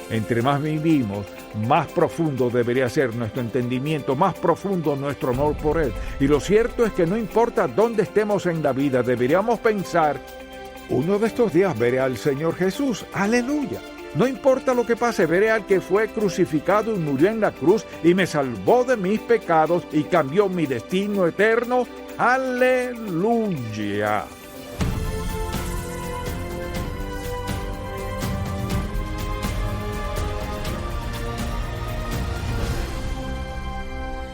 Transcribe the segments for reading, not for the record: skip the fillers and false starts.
Entre más vivimos, más profundo debería ser nuestro entendimiento, más profundo nuestro amor por Él. Y lo cierto es que no importa dónde estemos en la vida, deberíamos pensar, uno de estos días veré al Señor Jesús. ¡Aleluya! No importa lo que pase, veré al que fue crucificado y murió en la cruz y me salvó de mis pecados y cambió mi destino eterno. ¡Aleluya!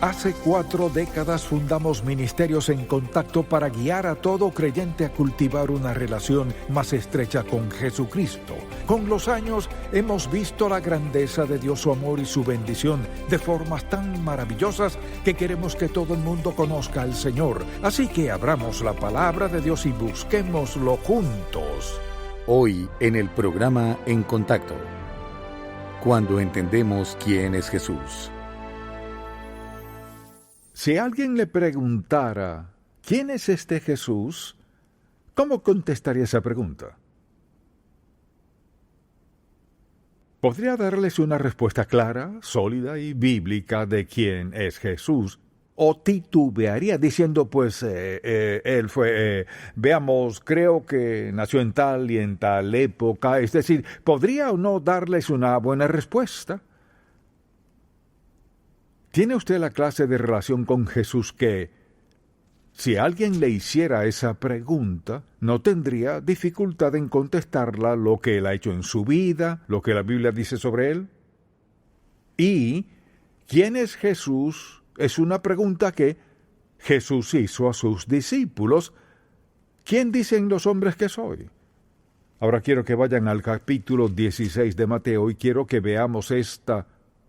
Hace 4 décadas fundamos Ministerios en Contacto para guiar a todo creyente a cultivar una relación más estrecha con Jesucristo. Con los años hemos visto la grandeza de Dios, su amor y su bendición de formas tan maravillosas que queremos que todo el mundo conozca al Señor. Así que abramos la palabra de Dios y busquémoslo juntos. Hoy en el programa En Contacto, cuando entendemos quién es Jesús. Si alguien le preguntara, ¿quién es este Jesús?, ¿cómo contestaría esa pregunta? Podría darles una respuesta clara, sólida y bíblica de quién es Jesús, o titubearía diciendo, él fue, creo que nació en tal y en tal época. Es decir, ¿podría o no darles una buena respuesta? ¿Tiene usted la clase de relación con Jesús que, si alguien le hiciera esa pregunta, no tendría dificultad en contestarla lo que Él ha hecho en su vida, lo que la Biblia dice sobre Él? Y, ¿quién es Jesús? Es una pregunta que Jesús hizo a sus discípulos. ¿Quién dicen los hombres que soy? Ahora quiero que vayan al capítulo 16 de Mateo y quiero que veamos esta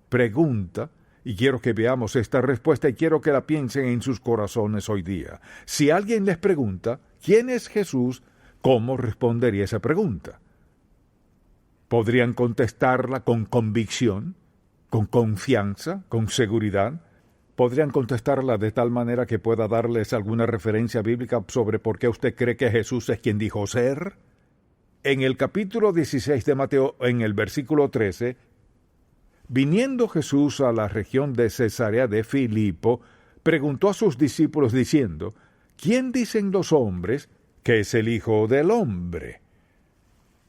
pregunta. Y quiero que veamos esta respuesta y quiero que la piensen en sus corazones hoy día. Si alguien les pregunta, ¿quién es Jesús?, ¿cómo respondería esa pregunta? ¿Podrían contestarla con convicción, con confianza, con seguridad? ¿Podrían contestarla de tal manera que pueda darles alguna referencia bíblica sobre por qué usted cree que Jesús es quien dijo ser? En el capítulo 16 de Mateo, en el versículo 13, viniendo Jesús a la región de Cesarea de Filipo, preguntó a sus discípulos diciendo, ¿quién dicen los hombres que es el Hijo del Hombre?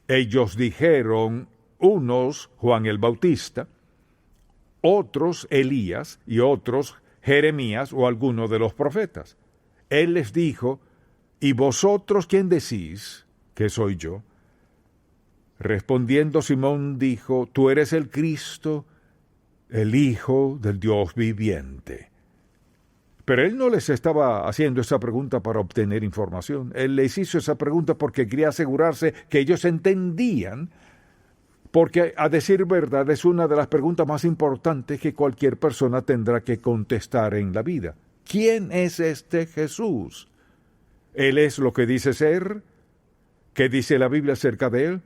Ellos dijeron, unos Juan el Bautista, otros Elías y otros Jeremías o alguno de los profetas. Él les dijo, ¿y vosotros quién decís que soy yo? Respondiendo Simón dijo, tú eres el Cristo, el Hijo del Dios viviente. Pero él no les estaba haciendo esa pregunta para obtener información. Él les hizo esa pregunta porque quería asegurarse que ellos entendían, porque a decir verdad es una de las preguntas más importantes que cualquier persona tendrá que contestar en la vida. ¿Quién es este Jesús? ¿Él es lo que dice ser? ¿Qué dice la Biblia acerca de él?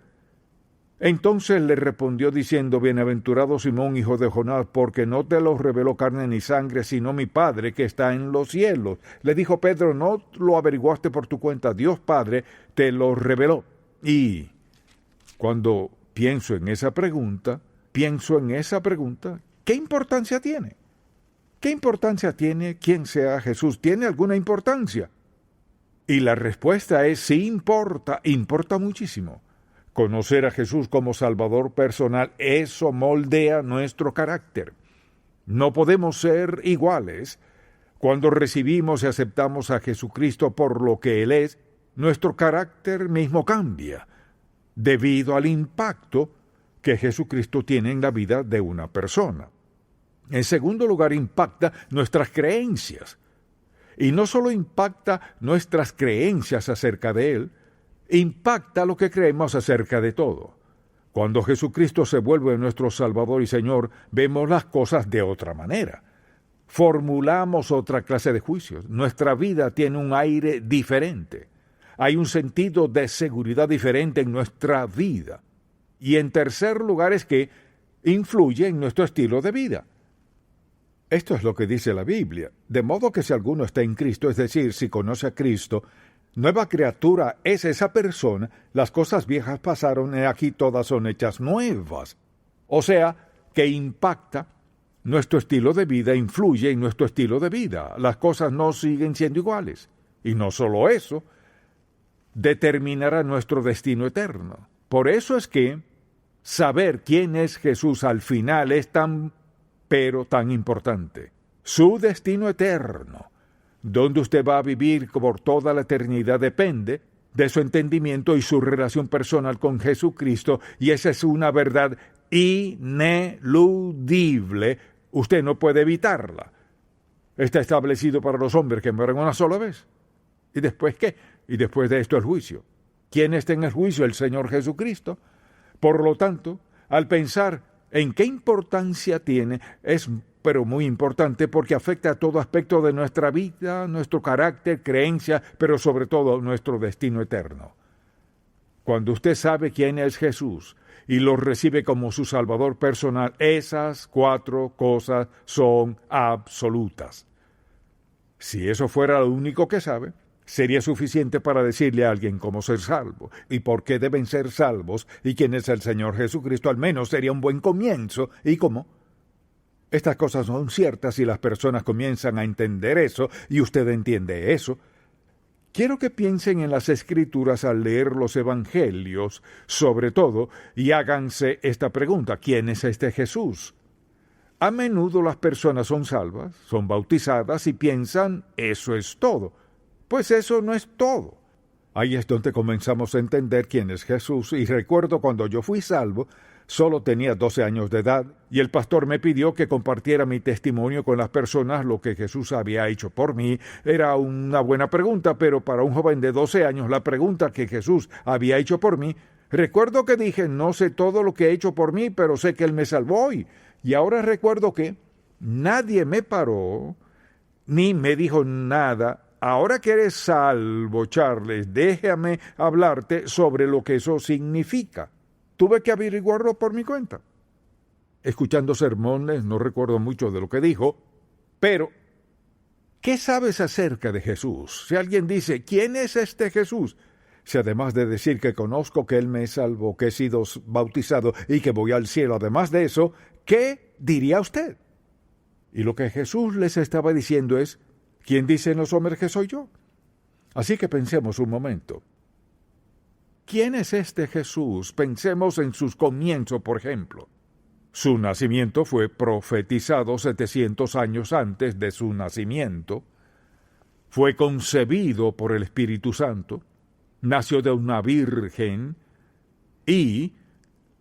Entonces le respondió diciendo, bienaventurado Simón, hijo de Jonás, porque no te lo reveló carne ni sangre, sino mi Padre que está en los cielos. Le dijo Pedro, no lo averiguaste por tu cuenta, Dios Padre te lo reveló. Y cuando pienso en esa pregunta, ¿qué importancia tiene? ¿Qué importancia tiene quién sea Jesús? ¿Tiene alguna importancia? Y la respuesta es sí importa muchísimo. Conocer a Jesús como Salvador personal, eso moldea nuestro carácter. No podemos ser iguales. Cuando recibimos y aceptamos a Jesucristo por lo que Él es, nuestro carácter mismo cambia, debido al impacto que Jesucristo tiene en la vida de una persona. En segundo lugar, impacta nuestras creencias. Y no solo impacta nuestras creencias acerca de Él, impacta lo que creemos acerca de todo. Cuando Jesucristo se vuelve nuestro Salvador y Señor, vemos las cosas de otra manera. Formulamos otra clase de juicios. Nuestra vida tiene un aire diferente. Hay un sentido de seguridad diferente en nuestra vida. Y en tercer lugar es que influye en nuestro estilo de vida. Esto es lo que dice la Biblia. De modo que si alguno está en Cristo, es decir, si conoce a Cristo, nueva criatura es esa persona, las cosas viejas pasaron y aquí todas son hechas nuevas. O sea, que impacta nuestro estilo de vida, influye en nuestro estilo de vida. Las cosas no siguen siendo iguales. Y no solo eso, determinará nuestro destino eterno. Por eso es que saber quién es Jesús al final es tan importante. Su destino eterno, donde usted va a vivir por toda la eternidad, depende de su entendimiento y su relación personal con Jesucristo, y esa es una verdad ineludible. Usted no puede evitarla. Está establecido para los hombres que mueren una sola vez. ¿Y después qué? Y después de esto el juicio. ¿Quién está en el juicio? El Señor Jesucristo. Por lo tanto, al pensar en qué importancia tiene, es pero muy importante porque afecta a todo aspecto de nuestra vida, nuestro carácter, creencia, pero sobre todo nuestro destino eterno. Cuando usted sabe quién es Jesús y lo recibe como su Salvador personal, esas 4 cosas son absolutas. Si eso fuera lo único que sabe, sería suficiente para decirle a alguien cómo ser salvo y por qué deben ser salvos y quién es el Señor Jesucristo. Al menos sería un buen comienzo. ¿Y cómo? Estas cosas son ciertas y las personas comienzan a entender eso y usted entiende eso. Quiero que piensen en las Escrituras al leer los Evangelios, sobre todo, y háganse esta pregunta: ¿quién es este Jesús? A menudo las personas son salvas, son bautizadas y piensan, eso es todo. Pues eso no es todo. Ahí es donde comenzamos a entender quién es Jesús, y recuerdo cuando yo fui salvo, solo tenía 12 años de edad, y el pastor me pidió que compartiera mi testimonio con las personas, lo que Jesús había hecho por mí. Era una buena pregunta, pero para un joven de 12 años, la pregunta que Jesús había hecho por mí, recuerdo que dije, no sé todo lo que ha hecho por mí, pero sé que Él me salvó, y ahora recuerdo que nadie me paró, ni me dijo nada. Ahora que eres salvo, Charles, déjame hablarte sobre lo que eso significa. Tuve que averiguarlo por mi cuenta. Escuchando sermones, no recuerdo mucho de lo que dijo, pero ¿qué sabes acerca de Jesús? Si alguien dice, ¿quién es este Jesús? Si además de decir que conozco que Él me salvó, que he sido bautizado y que voy al cielo, además de eso, ¿qué diría usted? Y lo que Jesús les estaba diciendo es, ¿quién dicen los hombres que soy yo? Así que pensemos un momento. ¿Quién es este Jesús? Pensemos en sus comienzos, por ejemplo. Su nacimiento fue profetizado 700 años antes de su nacimiento. Fue concebido por el Espíritu Santo. Nació de una virgen. Y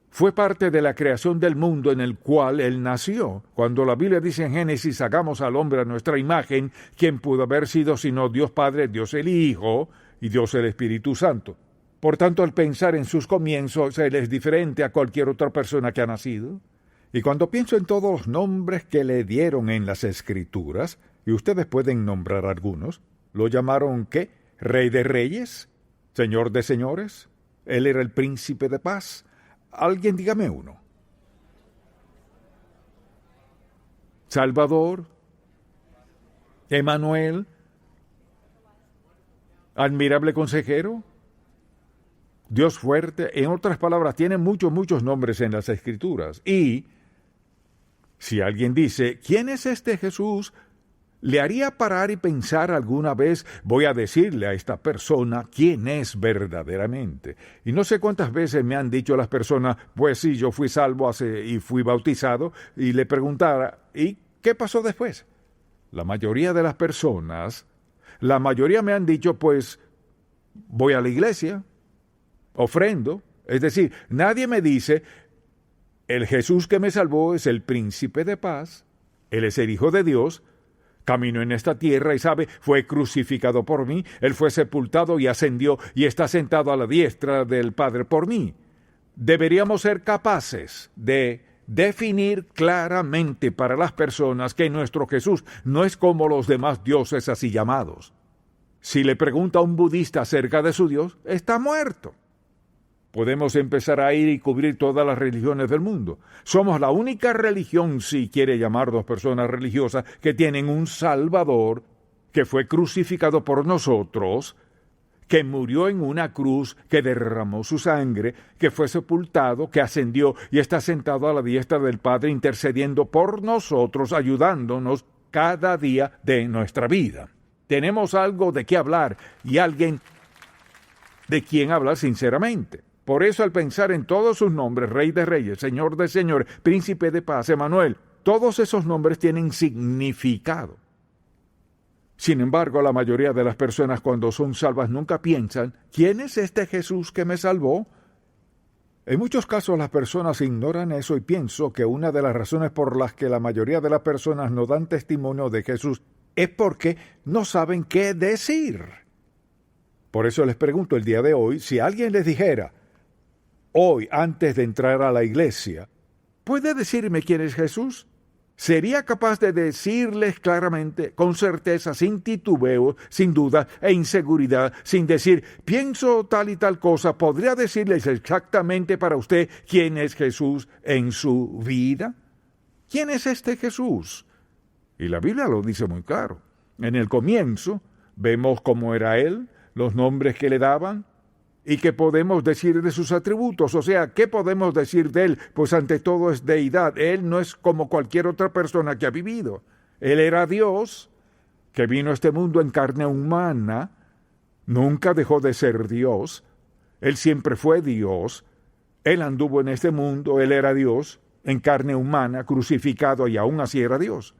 fue parte de la creación del mundo en el cual Él nació. Cuando la Biblia dice en Génesis, hagamos al hombre a nuestra imagen, ¿quién pudo haber sido sino Dios Padre, Dios el Hijo y Dios el Espíritu Santo? Por tanto, al pensar en sus comienzos, Él es diferente a cualquier otra persona que ha nacido. Y cuando pienso en todos los nombres que le dieron en las Escrituras, y ustedes pueden nombrar algunos, ¿lo llamaron qué? ¿Rey de reyes? ¿Señor de señores? ¿Él era el príncipe de paz? Alguien dígame uno. Salvador, Emanuel, admirable consejero, Dios fuerte. En otras palabras, tiene muchos nombres en las Escrituras. Y si alguien dice, ¿quién es este Jesús?, le haría parar y pensar alguna vez, voy a decirle a esta persona quién es verdaderamente. Y no sé cuántas veces me han dicho las personas, pues sí, yo fui salvo y fui bautizado, y le preguntara, ¿y qué pasó después? La mayoría de las personas, me han dicho, pues, voy a la iglesia, ofrendo. Es decir, nadie me dice, el Jesús que me salvó es el príncipe de paz, Él es el Hijo de Dios, caminó en esta tierra y fue crucificado por mí, Él fue sepultado y ascendió y está sentado a la diestra del Padre por mí. Deberíamos ser capaces de definir claramente para las personas que nuestro Jesús no es como los demás dioses así llamados. Si le pregunta a un budista acerca de su Dios, está muerto. Podemos empezar a ir y cubrir todas las religiones del mundo. Somos la única religión, si quiere llamarnos personas religiosas, que tienen un Salvador que fue crucificado por nosotros, que murió en una cruz, que derramó su sangre, que fue sepultado, que ascendió y está sentado a la diestra del Padre intercediendo por nosotros, ayudándonos cada día de nuestra vida. Tenemos algo de qué hablar y alguien de quien hablar sinceramente. Por eso, al pensar en todos sus nombres, Rey de Reyes, Señor de Señores, Príncipe de Paz, Emanuel, todos esos nombres tienen significado. Sin embargo, la mayoría de las personas cuando son salvas nunca piensan, ¿quién es este Jesús que me salvó? En muchos casos las personas ignoran eso y pienso que una de las razones por las que la mayoría de las personas no dan testimonio de Jesús es porque no saben qué decir. Por eso les pregunto el día de hoy, si alguien les dijera, hoy antes de entrar a la iglesia, ¿puede decirme quién es Jesús? ¿Sería capaz de decirles claramente, con certeza, sin titubeo, sin duda e inseguridad, sin decir, pienso tal y tal cosa? ¿Podría decirles exactamente para usted quién es Jesús en su vida? ¿Quién es este Jesús? Y la Biblia lo dice muy claro. En el comienzo vemos cómo era Él, los nombres que le daban, ¿y qué podemos decir de sus atributos? O sea, ¿qué podemos decir de Él? Pues ante todo es deidad. Él no es como cualquier otra persona que ha vivido. Él era Dios, que vino a este mundo en carne humana, nunca dejó de ser Dios. Él siempre fue Dios. Él anduvo en este mundo, Él era Dios, en carne humana, crucificado, y aún así era Dios.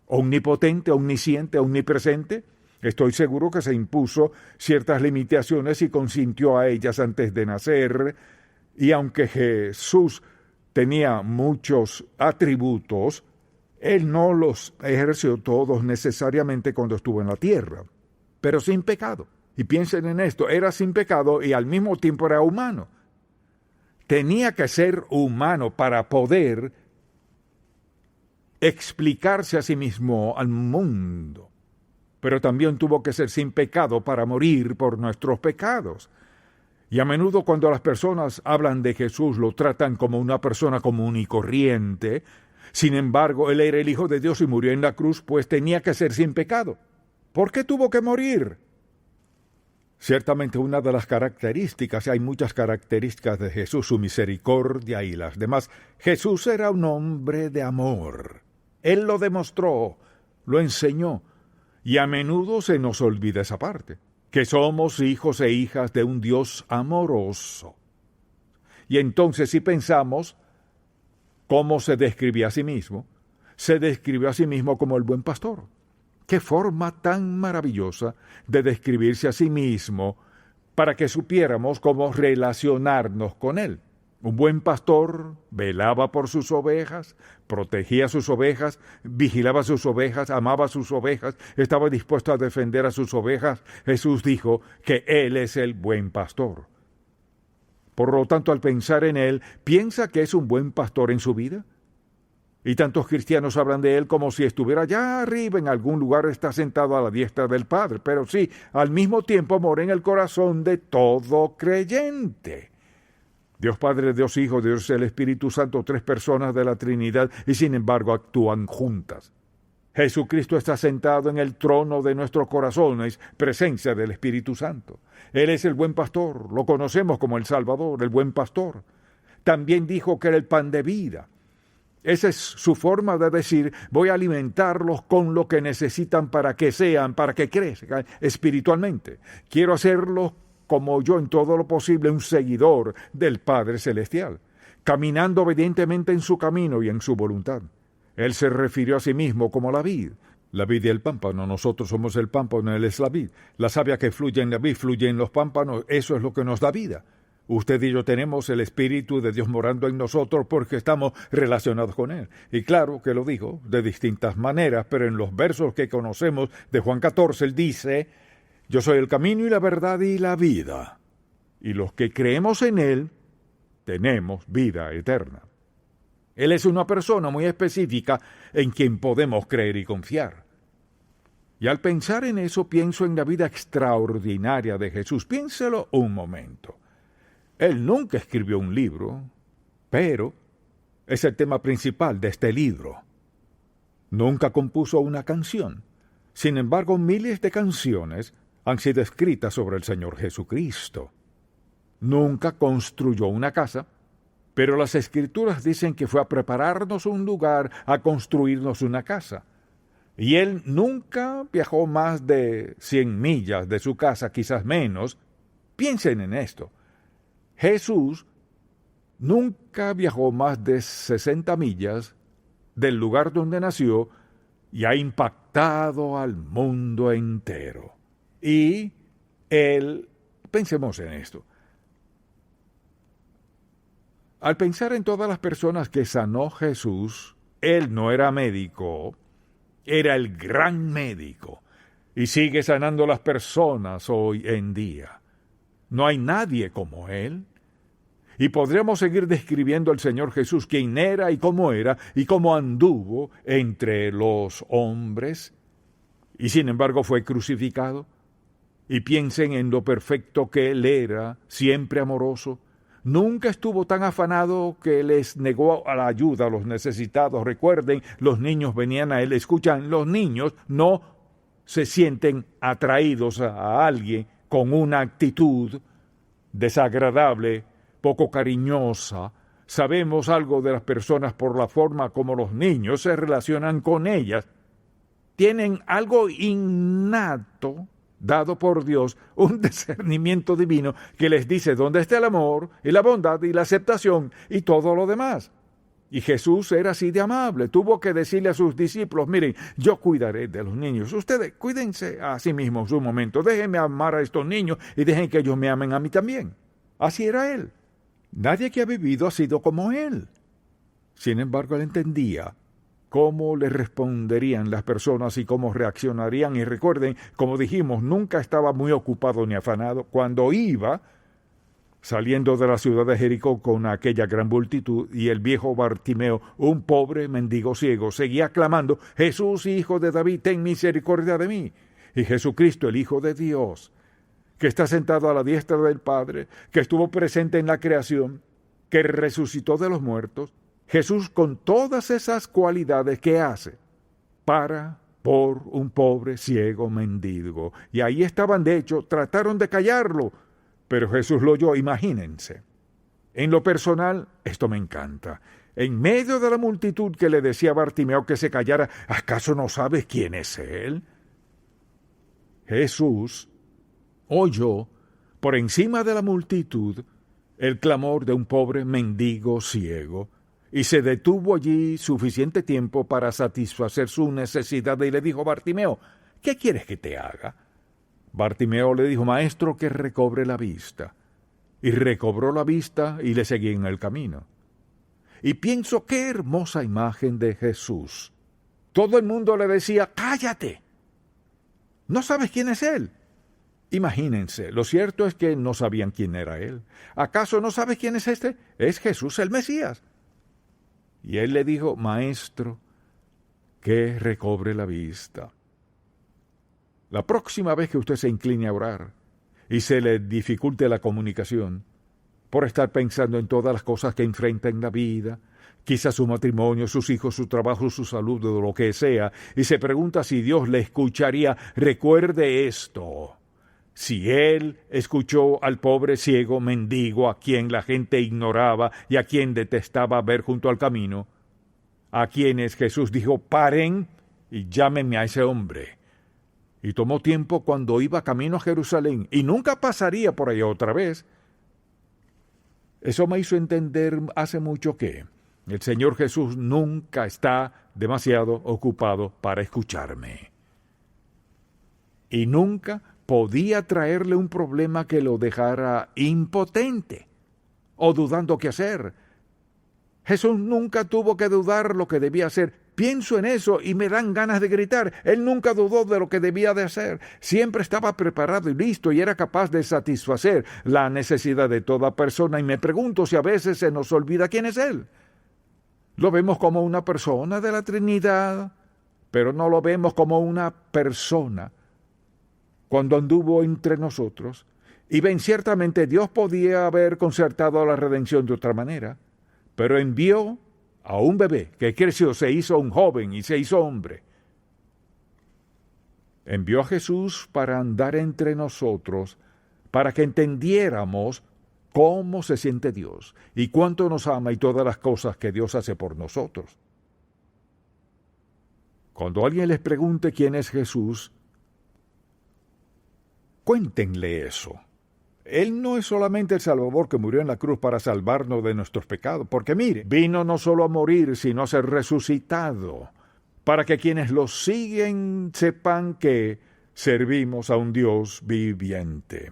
Omnipotente, omnisciente, omnipresente. Estoy seguro que se impuso ciertas limitaciones y consintió a ellas antes de nacer, y aunque Jesús tenía muchos atributos, Él no los ejerció todos necesariamente cuando estuvo en la tierra, pero sin pecado. Y piensen en esto, era sin pecado y al mismo tiempo era humano. Tenía que ser humano para poder explicarse a sí mismo al mundo. Pero también tuvo que ser sin pecado para morir por nuestros pecados. Y a menudo cuando las personas hablan de Jesús lo tratan como una persona común y corriente. Sin embargo, Él era el Hijo de Dios y murió en la cruz, pues tenía que ser sin pecado. ¿Por qué tuvo que morir? Ciertamente una de las características, hay muchas características de Jesús, su misericordia y las demás. Jesús era un hombre de amor. Él lo demostró, lo enseñó. Y a menudo se nos olvida esa parte, que somos hijos e hijas de un Dios amoroso. Y entonces si pensamos cómo se describía a sí mismo, se describió a sí mismo como el buen pastor. ¡Qué forma tan maravillosa de describirse a sí mismo para que supiéramos cómo relacionarnos con Él! Un buen pastor velaba por sus ovejas, protegía sus ovejas, vigilaba sus ovejas, amaba sus ovejas, estaba dispuesto a defender a sus ovejas. Jesús dijo que Él es el buen pastor. Por lo tanto, al pensar en Él, ¿piensa que es un buen pastor en su vida? Y tantos cristianos hablan de Él como si estuviera allá arriba en algún lugar, está sentado a la diestra del Padre. Pero sí, al mismo tiempo mora en el corazón de todo creyente. Dios Padre, Dios Hijo, Dios el Espíritu Santo, tres personas de la Trinidad, y sin embargo actúan juntas. Jesucristo está sentado en el trono de nuestros corazones, presencia del Espíritu Santo. Él es el buen pastor, lo conocemos como el Salvador, el buen pastor. También dijo que era el pan de vida. Esa es su forma de decir, voy a alimentarlos con lo que necesitan para que sean, para que crezcan espiritualmente. Quiero hacerlos como yo en todo lo posible, un seguidor del Padre Celestial, caminando obedientemente en su camino y en su voluntad. Él se refirió a sí mismo como la vid y el pámpano. Nosotros somos el pámpano, Él es la vid. La savia que fluye en la vid, fluye en los pámpanos, eso es lo que nos da vida. Usted y yo tenemos el Espíritu de Dios morando en nosotros porque estamos relacionados con Él. Y claro que lo dijo de distintas maneras, pero en los versos que conocemos de Juan 14, Él dice, yo soy el camino y la verdad y la vida. Y los que creemos en Él, tenemos vida eterna. Él es una persona muy específica en quien podemos creer y confiar. Y al pensar en eso, pienso en la vida extraordinaria de Jesús. Piénselo un momento. Él nunca escribió un libro, pero es el tema principal de este libro. Nunca compuso una canción. Sin embargo, miles de canciones han sido escritas sobre el Señor Jesucristo. Nunca construyó una casa, pero las Escrituras dicen que fue a prepararnos un lugar, a construirnos una casa. Y Él nunca viajó más de 100 millas de su casa, quizás menos. Piensen en esto. Jesús nunca viajó más de 60 millas del lugar donde nació y ha impactado al mundo entero. Y Él, pensemos en esto. Al pensar en todas las personas que sanó Jesús, Él no era médico, era el gran médico y sigue sanando a las personas hoy en día. No hay nadie como Él. Y podríamos seguir describiendo al Señor Jesús, quién era y cómo anduvo entre los hombres, y sin embargo fue crucificado. Y piensen en lo perfecto que Él era, siempre amoroso. Nunca estuvo tan afanado que les negó a la ayuda a los necesitados. Recuerden, los niños venían a Él. Escuchan, los niños no se sienten atraídos a alguien con una actitud desagradable, poco cariñosa. Sabemos algo de las personas por la forma como los niños se relacionan con ellas. Tienen algo innato, dado por Dios, un discernimiento divino que les dice dónde está el amor y la bondad y la aceptación y todo lo demás. Y Jesús era así de amable. Tuvo que decirle a sus discípulos, miren, yo cuidaré de los niños. Ustedes cuídense a sí mismos un momento. Déjenme amar a estos niños y dejen que ellos me amen a mí también. Así era Él. Nadie que ha vivido ha sido como Él. Sin embargo, Él entendía cómo le responderían las personas y cómo reaccionarían. Y recuerden, como dijimos, nunca estaba muy ocupado ni afanado. Cuando iba saliendo de la ciudad de Jericó con aquella gran multitud, y el viejo Bartimeo, un pobre mendigo ciego, seguía clamando, Jesús, hijo de David, ten misericordia de mí. Y Jesucristo, el Hijo de Dios, que está sentado a la diestra del Padre, que estuvo presente en la creación, que resucitó de los muertos, Jesús, con todas esas cualidades que hace, para por un pobre ciego mendigo. Y ahí estaban, de hecho, trataron de callarlo, pero Jesús lo oyó. Imagínense. En lo personal, esto me encanta. En medio de la multitud que le decía a Bartimeo que se callara, ¿acaso no sabes quién es Él? Jesús oyó, por encima de la multitud, el clamor de un pobre mendigo ciego, y se detuvo allí suficiente tiempo para satisfacer su necesidad, y le dijo, Bartimeo, ¿qué quieres que te haga? Bartimeo le dijo, Maestro, que recobre la vista. Y recobró la vista y le seguí en el camino. Y pienso, qué hermosa imagen de Jesús. Todo el mundo le decía, cállate. ¿No sabes quién es Él? Imagínense, lo cierto es que no sabían quién era Él. ¿Acaso no sabes quién es este? Es Jesús el Mesías. Y Él le dijo, Maestro, que recobre la vista. La próxima vez que usted se incline a orar y se le dificulte la comunicación por estar pensando en todas las cosas que enfrenta en la vida, quizás su matrimonio, sus hijos, su trabajo, su salud, o lo que sea, y se pregunta si Dios le escucharía, recuerde esto. Si Él escuchó al pobre ciego mendigo a quien la gente ignoraba y a quien detestaba ver junto al camino, a quienes Jesús dijo, paren y llámenme a ese hombre. Y tomó tiempo cuando iba camino a Jerusalén, y nunca pasaría por allá otra vez. Eso me hizo entender hace mucho que el Señor Jesús nunca está demasiado ocupado para escucharme. Y nunca podía traerle un problema que lo dejara impotente o dudando qué hacer. Jesús nunca tuvo que dudar lo que debía hacer. Pienso en eso y me dan ganas de gritar. Él nunca dudó de lo que debía de hacer. Siempre estaba preparado y listo y era capaz de satisfacer la necesidad de toda persona. Y me pregunto si a veces se nos olvida quién es Él. Lo vemos como una persona de la Trinidad, pero no lo vemos como una persona. Cuando anduvo entre nosotros, y ven, ciertamente Dios podía haber concertado la redención de otra manera, pero envió a un bebé que creció, se hizo un joven y se hizo hombre. Envió a Jesús para andar entre nosotros, para que entendiéramos cómo se siente Dios y cuánto nos ama y todas las cosas que Dios hace por nosotros. Cuando alguien les pregunte quién es Jesús, cuéntenle eso. Él no es solamente el Salvador que murió en la cruz para salvarnos de nuestros pecados, porque mire, vino no solo a morir, sino a ser resucitado, para que quienes lo siguen sepan que servimos a un Dios viviente.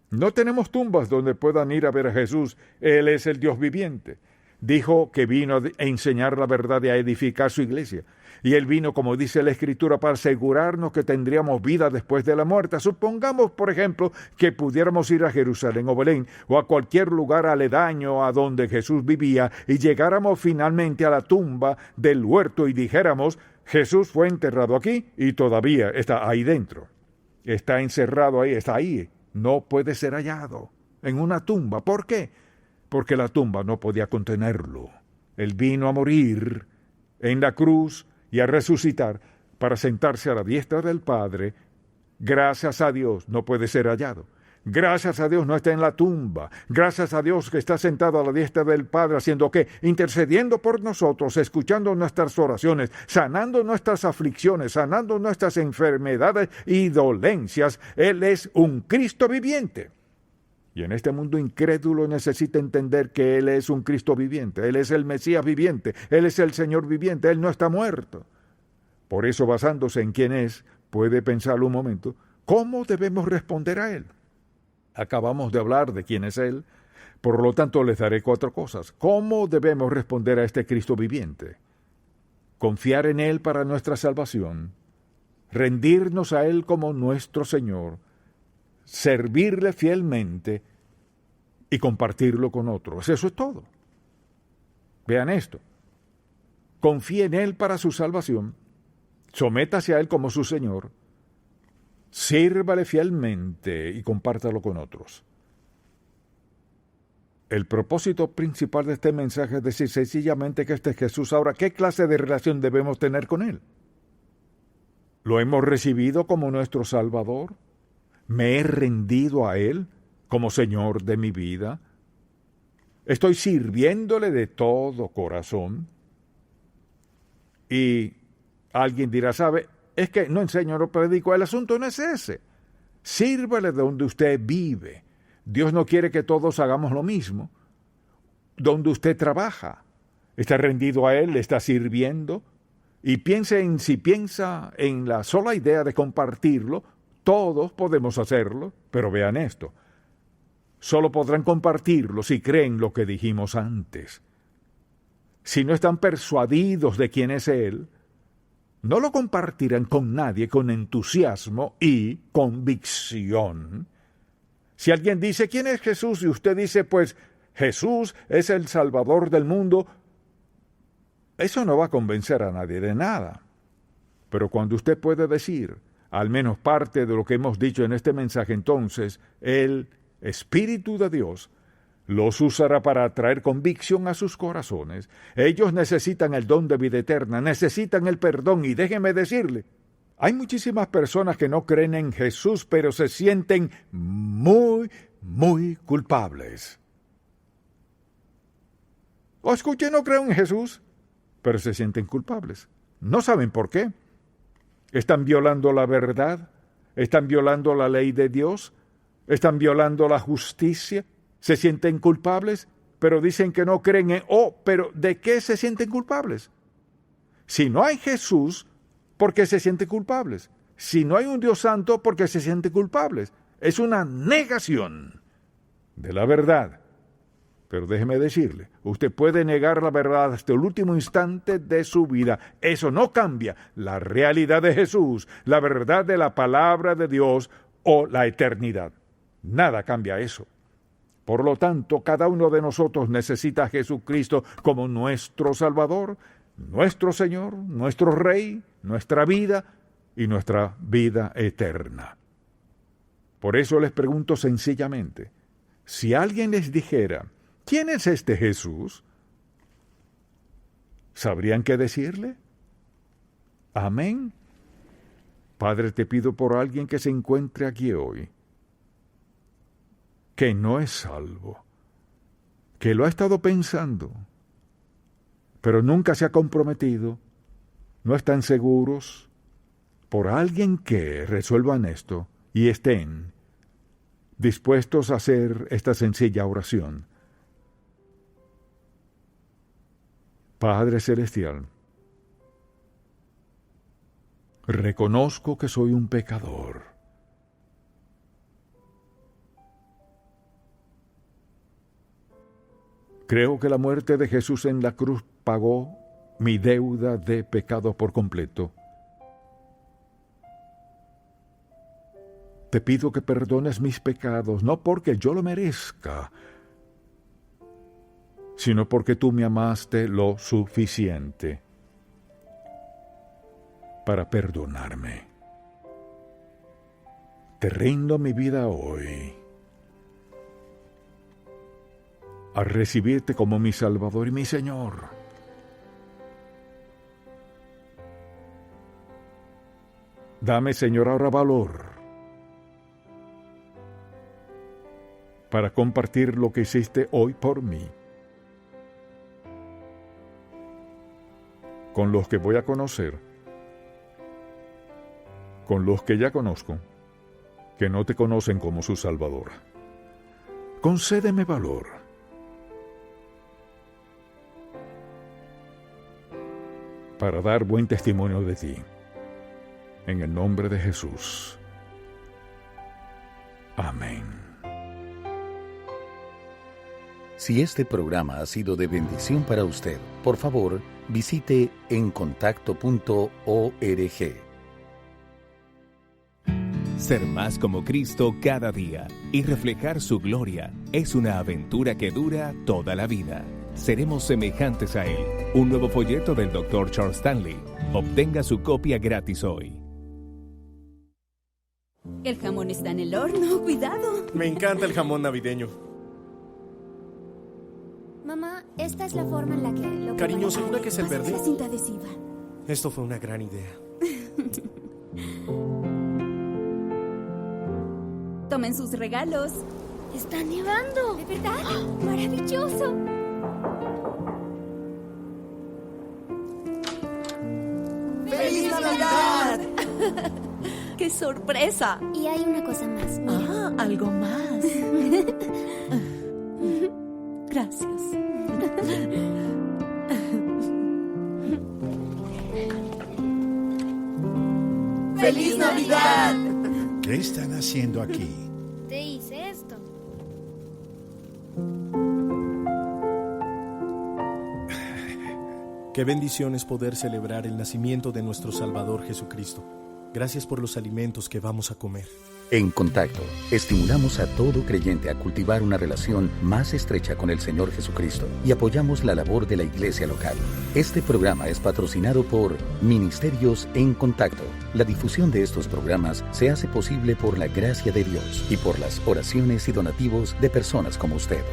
No tenemos tumbas donde puedan ir a ver a Jesús. Él es el Dios viviente. Dijo que vino a enseñar la verdad y a edificar su iglesia. Y Él vino, como dice la Escritura, para asegurarnos que tendríamos vida después de la muerte. Supongamos, por ejemplo, que pudiéramos ir a Jerusalén o Belén o a cualquier lugar aledaño a donde Jesús vivía y llegáramos finalmente a la tumba del huerto y dijéramos, Jesús fue enterrado aquí y todavía está ahí dentro. Está encerrado ahí, está ahí. No puede ser hallado en una tumba. ¿Por qué? Porque la tumba no podía contenerlo. Él vino a morir en la cruz y a resucitar para sentarse a la diestra del Padre. Gracias a Dios no puede ser hallado. Gracias a Dios no está en la tumba. Gracias a Dios que está sentado a la diestra del Padre, haciendo ¿qué? Intercediendo por nosotros, escuchando nuestras oraciones, sanando nuestras aflicciones, sanando nuestras enfermedades y dolencias. Él es un Cristo viviente. Y en este mundo incrédulo necesita entender que Él es un Cristo viviente. Él es el Mesías viviente. Él es el Señor viviente. Él no está muerto. Por eso, basándose en quién es, puede pensarlo un momento, ¿cómo debemos responder a Él? Acabamos de hablar de quién es Él, por lo tanto les daré 4 cosas. ¿Cómo debemos responder a este Cristo viviente? Confiar en Él para nuestra salvación, rendirnos a Él como nuestro Señor, servirle fielmente y compartirlo con otros. Eso es todo. Vean esto. Confíe en Él para su salvación, sométase a Él como su Señor, sírvale fielmente y compártalo con otros. El propósito principal de este mensaje es decir sencillamente que este es Jesús. Ahora, ¿qué clase de relación debemos tener con Él? ¿Lo hemos recibido como nuestro Salvador? ¿Me he rendido a Él como Señor de mi vida? ¿Estoy sirviéndole de todo corazón? Y alguien dirá, ¿sabe? Es que no enseño, no predico. El asunto no es ese. Sírvale de donde usted vive. Dios no quiere que todos hagamos lo mismo. Donde usted trabaja, está rendido a Él, le está sirviendo. Y si piensa en la sola idea de compartirlo, todos podemos hacerlo. Pero vean esto. Solo podrán compartirlo si creen lo que dijimos antes. Si no están persuadidos de quién es Él, no lo compartirán con nadie con entusiasmo y convicción. Si alguien dice, ¿quién es Jesús? Y usted dice, pues, Jesús es el Salvador del mundo, eso no va a convencer a nadie de nada. Pero cuando usted puede decir, al menos parte de lo que hemos dicho en este mensaje, entonces, el Espíritu de Dios los usará para traer convicción a sus corazones. Ellos necesitan el don de vida eterna, necesitan el perdón, y déjeme decirle, hay muchísimas personas que no creen en Jesús, pero se sienten muy, muy culpables. O escuche, no creo en Jesús, pero se sienten culpables. No saben por qué. Están violando la verdad, están violando la ley de Dios, están violando la justicia. Se sienten culpables, pero dicen que no creen en... pero ¿de qué se sienten culpables? Si no hay Jesús, ¿por qué se sienten culpables? Si no hay un Dios santo, ¿por qué se sienten culpables? Es una negación de la verdad. Pero déjeme decirle, usted puede negar la verdad hasta el último instante de su vida. Eso no cambia la realidad de Jesús, la verdad de la palabra de Dios o la eternidad. Nada cambia eso. Por lo tanto, cada uno de nosotros necesita a Jesucristo como nuestro Salvador, nuestro Señor, nuestro Rey, nuestra vida y nuestra vida eterna. Por eso les pregunto sencillamente, si alguien les dijera, ¿quién es este Jesús? ¿Sabrían qué decirle? ¿Amén? Padre, te pido por alguien que se encuentre aquí hoy, que no es salvo, que lo ha estado pensando, pero nunca se ha comprometido, no están seguros, por alguien que resuelvan esto y estén dispuestos a hacer esta sencilla oración. Padre Celestial, reconozco que soy un pecador. Creo que la muerte de Jesús en la cruz pagó mi deuda de pecado por completo. Te pido que perdones mis pecados, no porque yo lo merezca, sino porque tú me amaste lo suficiente para perdonarme. Te rindo mi vida hoy a recibirte como mi Salvador y mi Señor. Dame, Señor, ahora valor para compartir lo que hiciste hoy por mí con los que voy a conocer, con los que ya conozco, que no te conocen como su Salvador. Concédeme valor para dar buen testimonio de ti. En el nombre de Jesús. Amén. Si este programa ha sido de bendición para usted, por favor, visite encontacto.org. Ser más como Cristo cada día y reflejar su gloria es una aventura que dura toda la vida. Seremos semejantes a Él. Un nuevo folleto del Dr. Charles Stanley. Obtenga su copia gratis hoy. El jamón está en el horno, cuidado. Me encanta el jamón navideño. Mamá, esta es la forma en la que lo Cariño, ¿segura que es el verde? La cinta adhesiva. Esto fue una gran idea. Tomen sus regalos. ¡Está nevando! ¿De verdad? ¡Oh, ¡maravilloso! ¡Feliz Navidad! ¡Qué sorpresa! Y hay una cosa más. Mira. Algo más. Gracias. ¡Feliz Navidad! ¿Qué están haciendo aquí? Te hice esto. Qué bendición es poder celebrar el nacimiento de nuestro Salvador Jesucristo. Gracias por los alimentos que vamos a comer. En Contacto, estimulamos a todo creyente a cultivar una relación más estrecha con el Señor Jesucristo y apoyamos la labor de la iglesia local. Este programa es patrocinado por Ministerios en Contacto. La difusión de estos programas se hace posible por la gracia de Dios y por las oraciones y donativos de personas como usted.